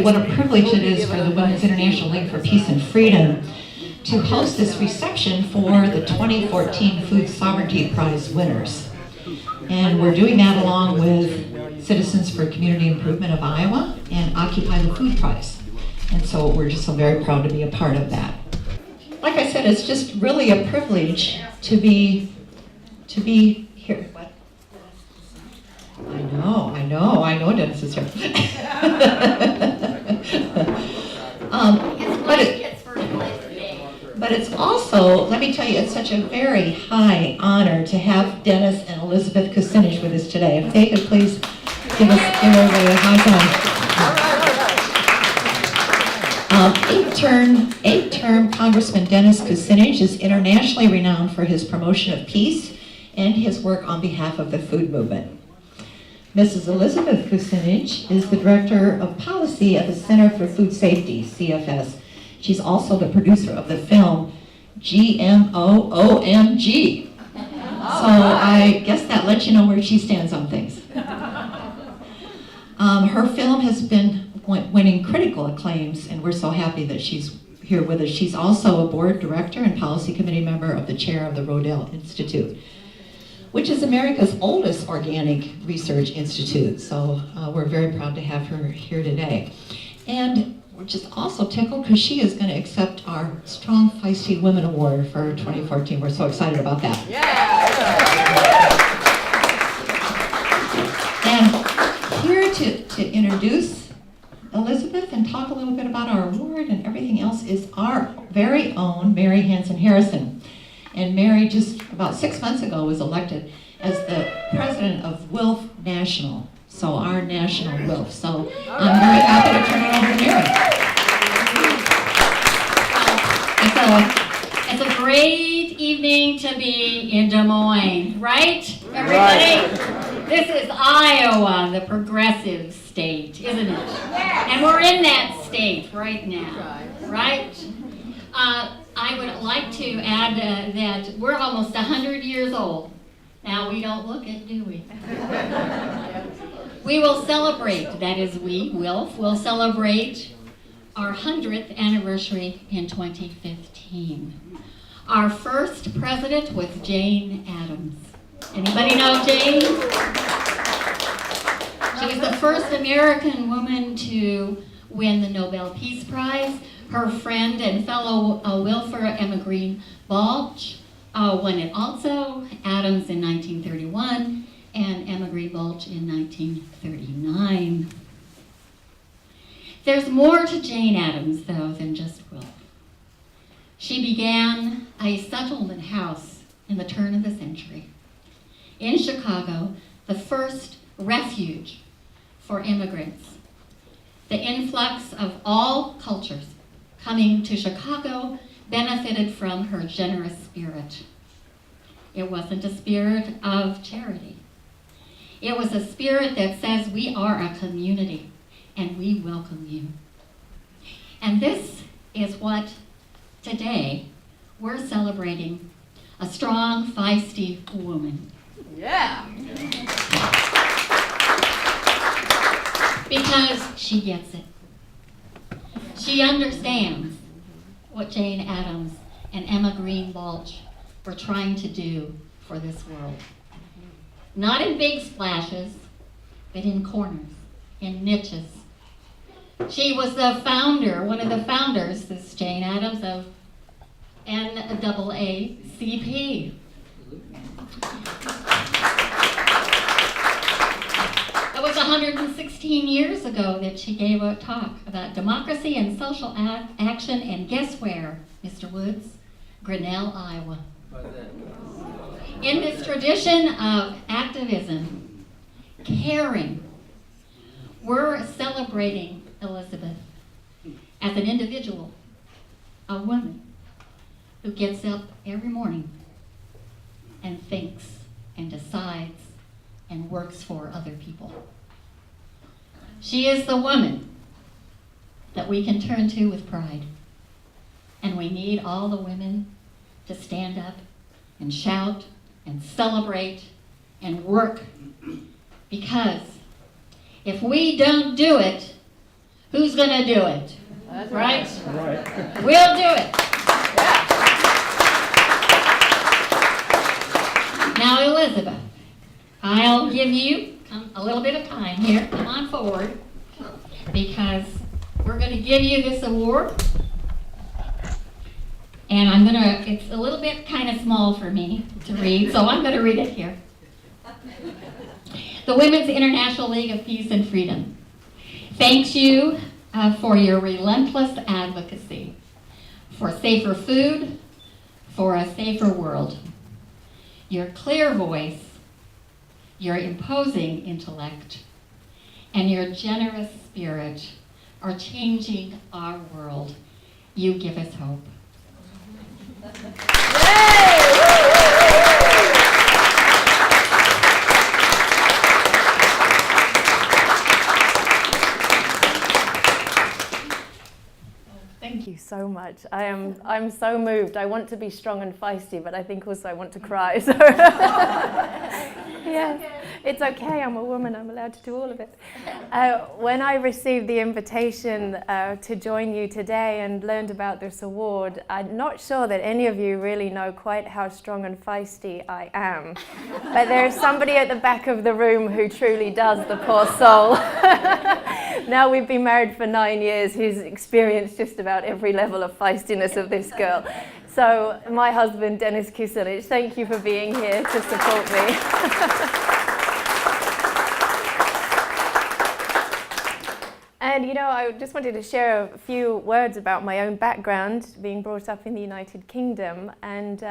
what a privilege it is for the Women's International League for Peace and Freedom to host this reception for the 2014 Food Sovereignty Prize winners. And we're doing that along with Citizens for Community Improvement of Iowa and Occupy the Food Prize. And so we're just so very proud to be a part of that. Like I said, it's just really a privilege to be here. What? I know Dennis is here. But it's also, let me tell you, it's such a very high honor to have Dennis and Elizabeth Kucinich with us today. If they could please give everybody a high five. Eight-term Congressman Dennis Kucinich is internationally renowned for his promotion of peace and his work on behalf of the food movement. Mrs. Elizabeth Kucinich is the Director of Policy at the Center for Food Safety, CFS. She's also the producer of the film GMOOMG. So I guess that lets you know where she stands on things. Her film has been winning critical acclaims, and we're so happy that she's here with us. She's also a board director and policy committee member of the chair of the Rodale Institute, which is America's oldest organic research institute. So we're very proud to have her here today. And we're just also tickled because she is going to accept our Strong Feisty Women Award for 2014. We're so excited about that. And here to introduce Elizabeth and talk a little bit about our award and everything else is our very own Mary Hansen Harrison. And Mary, just about 6 months ago, was elected as the president of WILPF National, so our national WILPF. So I'm very happy to turn it over to Mary. It's a great evening to be in Des Moines, right, everybody? This is Iowa, the progressive state, isn't it? And we're in that state right now, right? I would like to add that we're almost 100 years old. Now, we don't look it, do we? We will celebrate, that is we, WILPF, will celebrate our 100th anniversary in 2015. Our first president was Jane Addams. Anybody know Jane? She was the first American woman to win the Nobel Peace Prize. Her friend and fellow WILPFer Emma Green Balch won it also, Adams in 1931, and Emma Green Balch in 1939. There's more to Jane Addams, though, than just WILPF. She began a settlement house in the turn of the century in Chicago, the first refuge for immigrants. The influx of all cultures coming to Chicago benefited from her generous spirit. It wasn't a spirit of charity. It was a spirit that says we are a community and we welcome you. And this is what today we're celebrating, a strong, feisty woman. Yeah. Because she gets it. She understands what Jane Addams and Emma Green Balch were trying to do for this world. Not in big splashes, but in corners, in niches. She was the founder, one of the founders, this Jane Addams, of NAACP. It was 116 years ago that she gave a talk about democracy and social action, and guess where, Mr. Woods? Grinnell, Iowa. In this tradition of activism, caring, we're celebrating Elizabeth as an individual, a woman who gets up every morning and thinks and decides and works for other people. She is the woman that we can turn to with pride. And we need all the women to stand up and shout and celebrate and work. Because if we don't do it, Who's going to do it? That's Right? right. We'll do it. Now, Elizabeth, I'll give you a little bit of time here. Come on forward, because we're going to give you this award. And it's a little bit kind of small for me to read, so I'm going to read it here. The Women's International League of Peace and Freedom thanks you for your relentless advocacy for safer food, for a safer world. Your clear voice, your imposing intellect, and your generous spirit are changing our world. You give us hope. Thank you so much. I'm so moved. I want to be strong and feisty, but I think also I want to cry. So yes, it's okay. I'm a woman. I'm allowed to do all of it. When I received the invitation to join you today and learned about this award, I'm not sure that any of you really know quite how strong and feisty I am. But there is somebody at the back of the room who truly does, the poor soul. Now we've been married for 9 years, he's experienced just about every level of feistiness of this girl. So my husband, Dennis Kucinich, thank you for being here to support me. And I just wanted to share a few words about my own background, being brought up in the United Kingdom and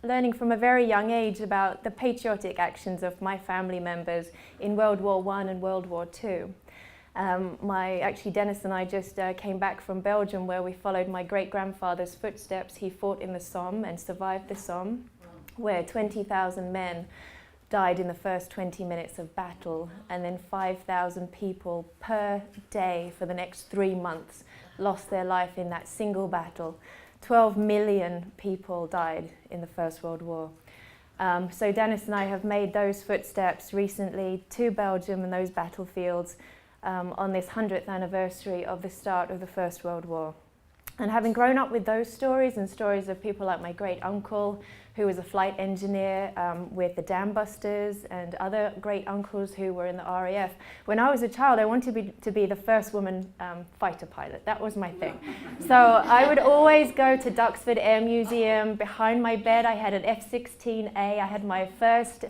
learning from a very young age about the patriotic actions of my family members in World War I and World War II. Actually, Dennis and I just came back from Belgium, where we followed my great-grandfather's footsteps. He fought in the Somme and survived the Somme, where 20,000 men died in the first 20 minutes of battle, and then 5,000 people per day for the next 3 months lost their life in that single battle. 12 million people died in the First World War. So Dennis and I have made those footsteps recently to Belgium and those battlefields on this 100th anniversary of the start of the First World War. And having grown up with those stories and stories of people like my great uncle, who was a flight engineer with the Dam Busters, and other great uncles who were in the RAF, when I was a child, I wanted to be the first woman fighter pilot. That was my thing. So I would always go to Duxford Air Museum. Behind my bed, I had an F-16A. I had my first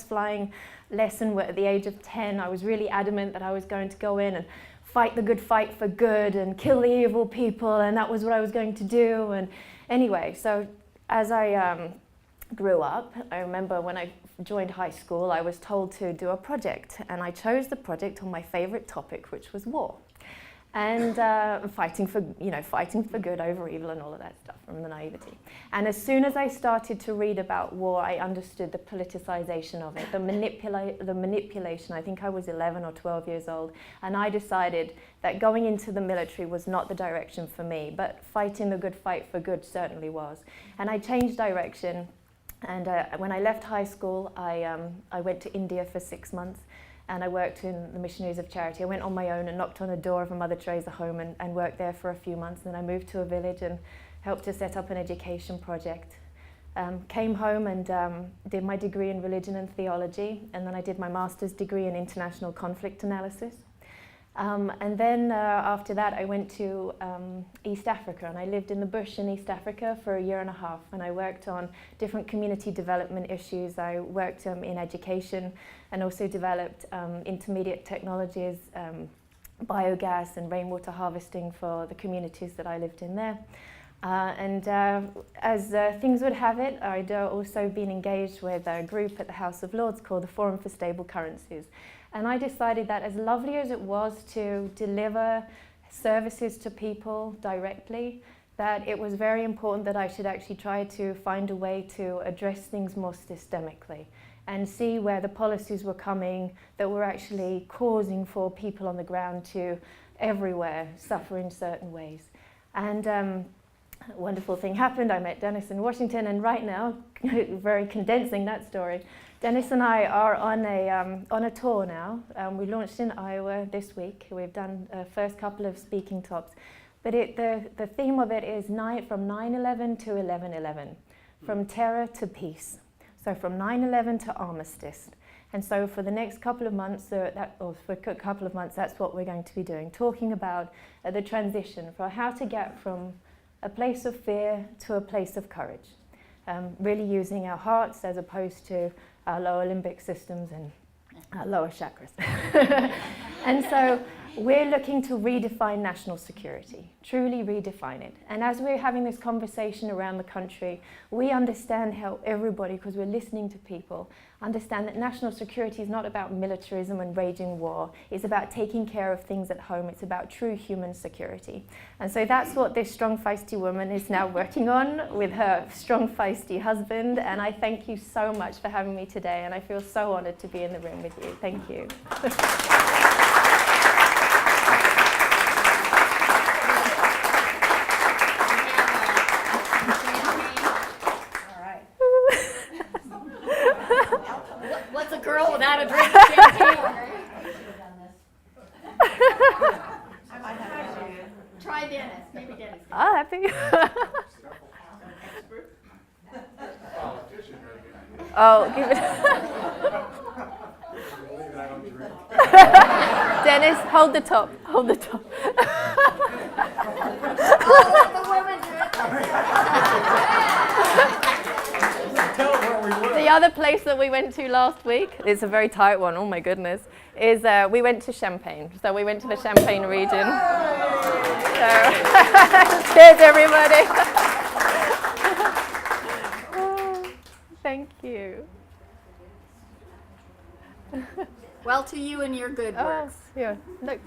flying lesson at the age of 10. I was really adamant that I was going to go in and fight the good fight for good and kill the evil people, and that was what I was going to do. And anyway, so as I grew up, I remember when I joined high school, I was told to do a project, and I chose the project on my favorite topic, which was war. And fighting for good over evil and all of that stuff from the naivety. And as soon as I started to read about war, I understood the politicization of it, the manipulation. I think I was 11 or 12 years old, and I decided that going into the military was not the direction for me, but fighting the good fight for good certainly was. And I changed direction, and when I left high school, I went to India for 6 months. And I worked in the Missionaries of Charity. I went on my own and knocked on the door of a Mother Teresa home and worked there for a few months. And then I moved to a village and helped to set up an education project. Came home and did my degree in religion and theology. And then I did my master's degree in international conflict analysis. And then after that, I went to East Africa, and I lived in the bush in East Africa for 1.5 years. And I worked on different community development issues. I worked in education and also developed intermediate technologies, biogas and rainwater harvesting for the communities that I lived in there. As things would have it, I'd also been engaged with a group at the House of Lords called the Forum for Stable Currencies. And I decided that as lovely as it was to deliver services to people directly, that it was very important that I should actually try to find a way to address things more systemically and see where the policies were coming that were actually causing for people on the ground to everywhere suffer in certain ways. And a wonderful thing happened. I met Dennis in Washington, and right now, very condensing that story, Dennis and I are on a tour now. We launched in Iowa this week. We've done first couple of speaking tops. But the theme of it is from 9/11 to 11/11, from terror to peace. So from 9/11 to armistice. And so for the next couple of months, that's what we're going to be doing, talking about the transition for how to get from a place of fear to a place of courage. Really using our hearts as opposed to our lower limbic systems and our lower chakras. And so we're looking to redefine national security, truly redefine it. And as we're having this conversation around the country, we understand how everybody, because we're listening to people, understand that national security is not about militarism and waging war. It's about taking care of things at home. It's about true human security. And so that's what this strong, feisty woman is now working on with her strong, feisty husband. And I thank you so much for having me today. And I feel so honored to be in the room with you. Thank you. What's a girl without a drink of champagne? Try Dennis. Maybe Dennis. Oh, happy. Oh, give it. Dennis, hold the top. Hold the top. Let the women do it. The other place that we went to last week, it's a very tight one, oh my goodness, is we went to Champagne. So we went to the Champagne region. So, cheers everybody. Oh, thank you. Well, to you and your good Oh, works. yeah, look,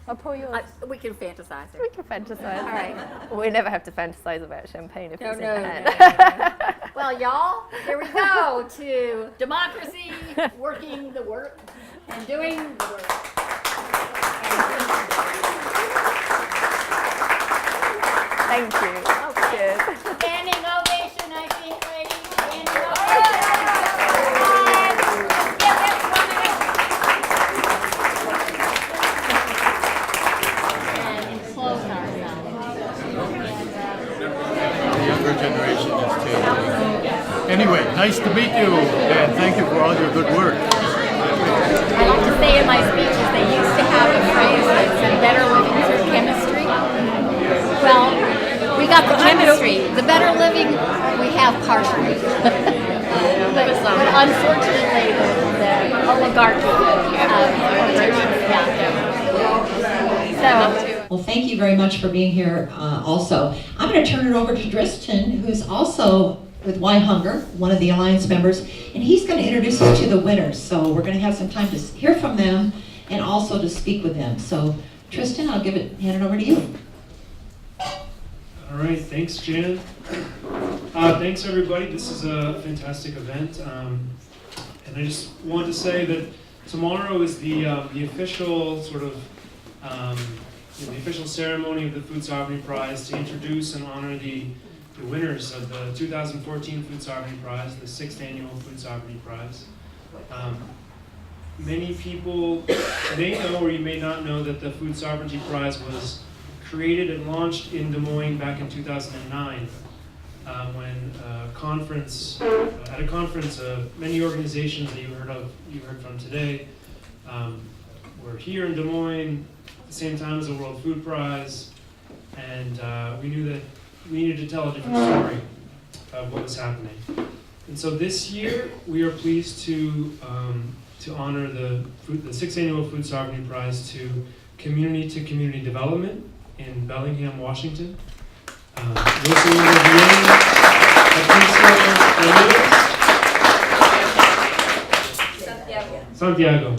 I'll pour yours. We can fantasize We it. can fantasize. All right. We never have to fantasize about champagne if No, it's no, in no, hand. no. Well, y'all, here we go to democracy, working the work, and doing the work. Thank you. Cheers. Standing ovation, I think, ladies. Standing ovation. Give this woman and close The younger generation is changing. Anyway, nice to meet you, and thank you for all your good work. I like to say in my speeches, they used to have a phrase that said better living through chemistry. Well, we got the chemistry. The better living we have partially. but unfortunately, the oligarchy So. Well, thank you very much for being here also. I'm going to turn it over to Tristan, who's also with Why Hunger, one of the Alliance members, and he's going to introduce us to the winners. So we're going to have some time to hear from them and also to speak with them. So Tristan, I'll hand it over to you. All right, thanks, Jan. Thanks, everybody. This is a fantastic event, and I just want to say that tomorrow is the official sort of the official ceremony of the Food Sovereignty Prize to introduce and honor the winners of the 2014 Food Sovereignty Prize, the 6th annual Food Sovereignty Prize. Many people may know, or you may not know, that the Food Sovereignty Prize was created and launched in Des Moines back in 2009, when at a conference, many organizations that you heard from today, were here in Des Moines at the same time as the World Food Prize, and we knew that we needed to tell a different story of what was happening. And so this year, we are pleased to honor the 6th annual Food Sovereignty Prize to community development in Bellingham, Washington. Santiago.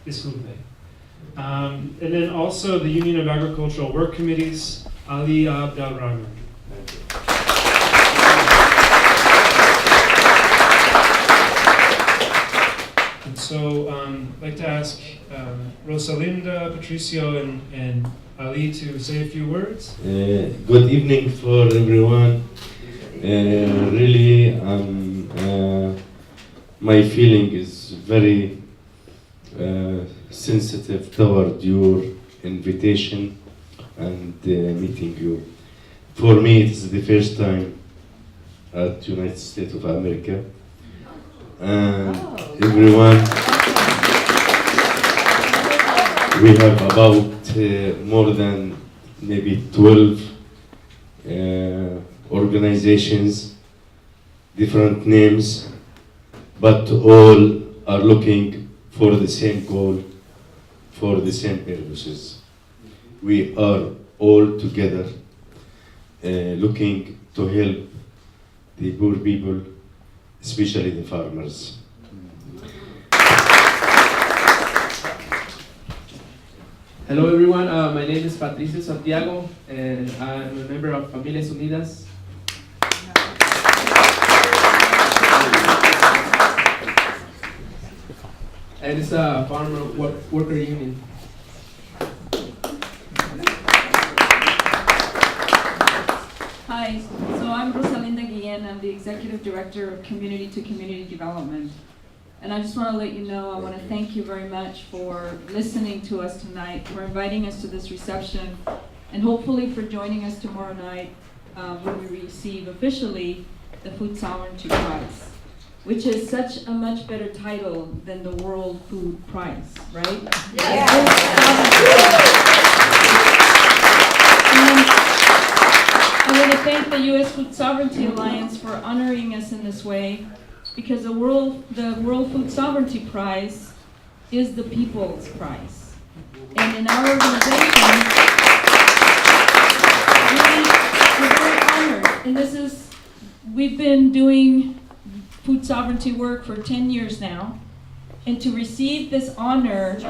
Disculpe. And then also the Union of Agricultural Work Committees, Ali Abdelrahman. And so I'd like to ask Rosalinda, Patricio, and Ali to say a few words. Good evening for everyone. Really, I'm My feeling is very sensitive toward your invitation and meeting you. For me, it is the first time at United States of America, and everyone, we have about more than maybe 12 organizations, different names, but all are looking for the same goal, for the same purposes. We are all together looking to help the poor people, especially the farmers. Hello everyone, my name is Patricio Santiago and I'm a member of Familias Unidas. And it's a farmer worker union. Hi, so I'm Rosalinda Guillen. I'm the Executive Director of Community to Community Development. And I just want to let you know, I want to thank you very much for listening to us tonight, for inviting us to this reception, and hopefully for joining us tomorrow night when we receive officially the Food Sovereignty Prize, which is such a much better title than the World Food Prize, right? Yeah. I want to thank the U.S. Food Sovereignty Alliance for honoring us in this way, because the World Food Sovereignty Prize is the people's prize. And in our organization, we're very honored. And we've been doing food sovereignty work for 10 years now. And to receive this honor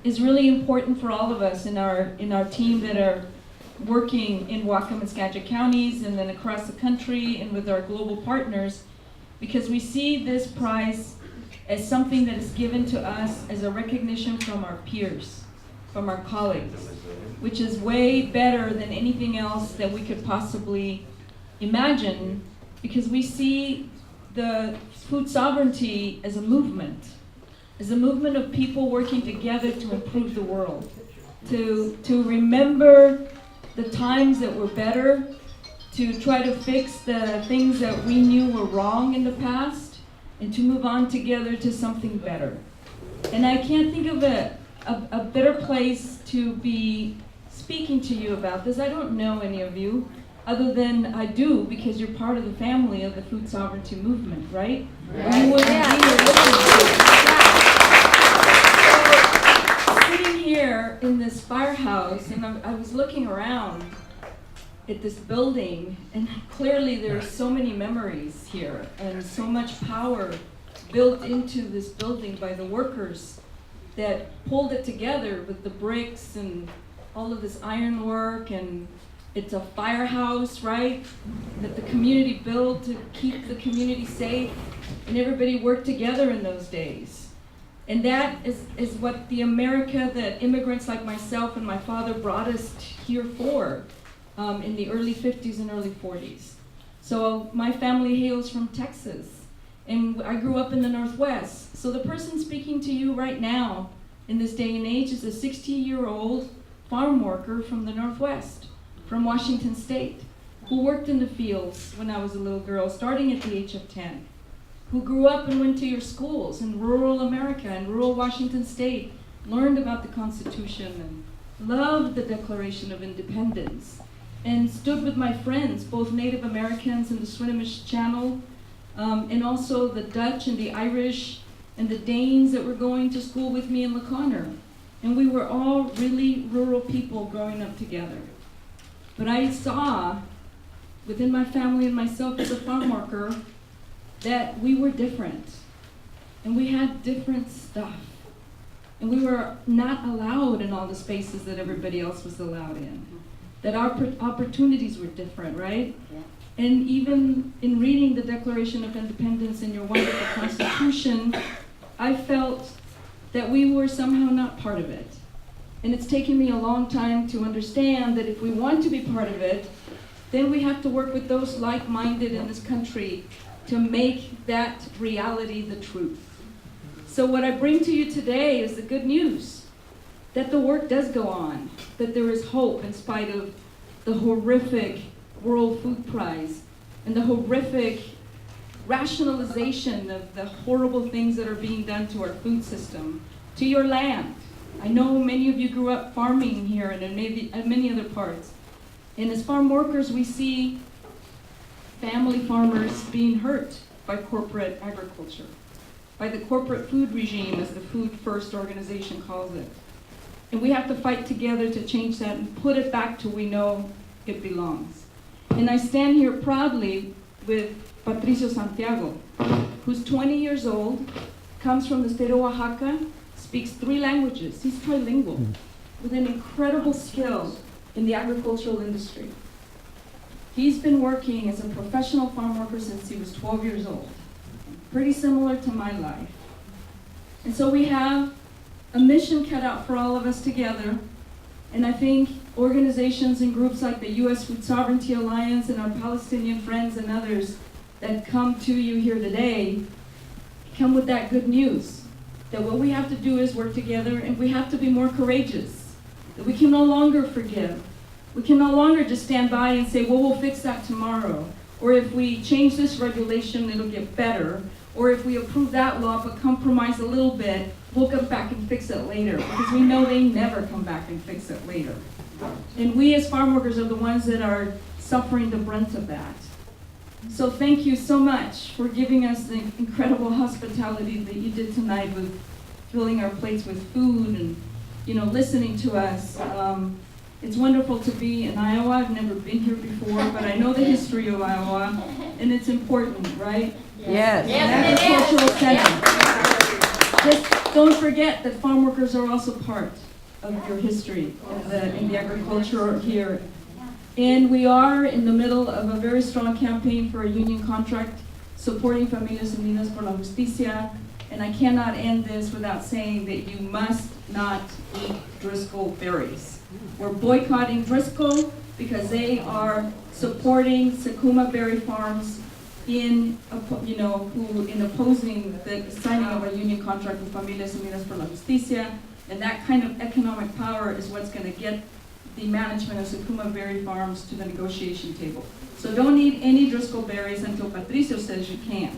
is really important for all of us in our team that are working in Whatcom and Skagit counties and then across the country and with our global partners, because we see this prize as something that is given to us as a recognition from our peers, from our colleagues, which is way better than anything else that we could possibly imagine, because we see the food sovereignty as a movement of people working together to improve the world, to remember the times that were better, to try to fix the things that we knew were wrong in the past, and to move on together to something better. And I can't think of a better place to be speaking to you about this. I don't know any of you, other than I do, because you're part of the family of the food sovereignty movement, right? Right. You wouldn't be here listening to it. So, sitting here in this firehouse, and I was looking around at this building, and clearly there are so many memories here and so much power built into this building by the workers that pulled it together with the bricks and all of this ironwork, and it's a firehouse, right, that the community built to keep the community safe, and everybody worked together in those days. And that is what the America that immigrants like myself and my father brought us here for. In the early 50s and early 40s. So my family hails from Texas, and I grew up in the Northwest. So the person speaking to you right now in this day and age is a 60-year-old farm worker from the Northwest, from Washington State, who worked in the fields when I was a little girl, starting at the age of 10, who grew up and went to your schools in rural America and rural Washington State, learned about the Constitution and loved the Declaration of Independence, and stood with my friends, both Native Americans in the Swinomish Channel, and also the Dutch and the Irish and the Danes that were going to school with me in La Conner. And we were all really rural people growing up together. But I saw, within my family and myself as a farm worker, that we were different. And we had different stuff. And we were not allowed in all the spaces that everybody else was allowed in. That our opportunities were different, right? Yeah. And even in reading the Declaration of Independence and your wonderful Constitution, I felt that we were somehow not part of it. And it's taken me a long time to understand that if we want to be part of it, then we have to work with those like-minded in this country to make that reality the truth. So what I bring to you today is the good news, that the work does go on, that there is hope in spite of the horrific World Food Prize and the horrific rationalization of the horrible things that are being done to our food system, to your land. I know many of you grew up farming here and in many other parts. And as farm workers, we see family farmers being hurt by corporate agriculture, by the corporate food regime, as the Food First organization calls it. And we have to fight together to change that and put it back to we know it belongs. And I stand here proudly with Patricio Santiago, who's 20 years old, comes from the state of Oaxaca, speaks 3 languages. He's trilingual, with an incredible skill in the agricultural industry. He's been working as a professional farm worker since he was 12 years old, pretty similar to my life. And so we have a mission cut out for all of us together, and I think organizations and groups like the U.S. Food Sovereignty Alliance and our Palestinian friends and others that come to you here today come with that good news, that what we have to do is work together, and we have to be more courageous, that we can no longer forgive. We can no longer just stand by and say, well, we'll fix that tomorrow. Or if we change this regulation, it'll get better. Or if we approve that law but compromise a little bit, we'll come back and fix it later. Because we know they never come back and fix it later. And we as farm workers are the ones that are suffering the brunt of that. So thank you so much for giving us the incredible hospitality that you did tonight with filling our plates with food and, listening to us. It's wonderful to be in Iowa. I've never been here before, but I know the history of Iowa, and it's important, right? Yes. Agricultural center. Just don't forget that farm workers are also part of your history in the agriculture here. And we are in the middle of a very strong campaign for a union contract supporting Familias Unidas por la Justicia. And I cannot end this without saying that you must not eat Driscoll berries. We're boycotting Driscoll because they are supporting Sakuma berry farms in opposing the signing of a union contract with Familias Unidas por la Justicia. And that kind of economic power is what's going to get the management of Sakuma berry farms to the negotiation table. So don't eat any Driscoll berries until Patricio says you can.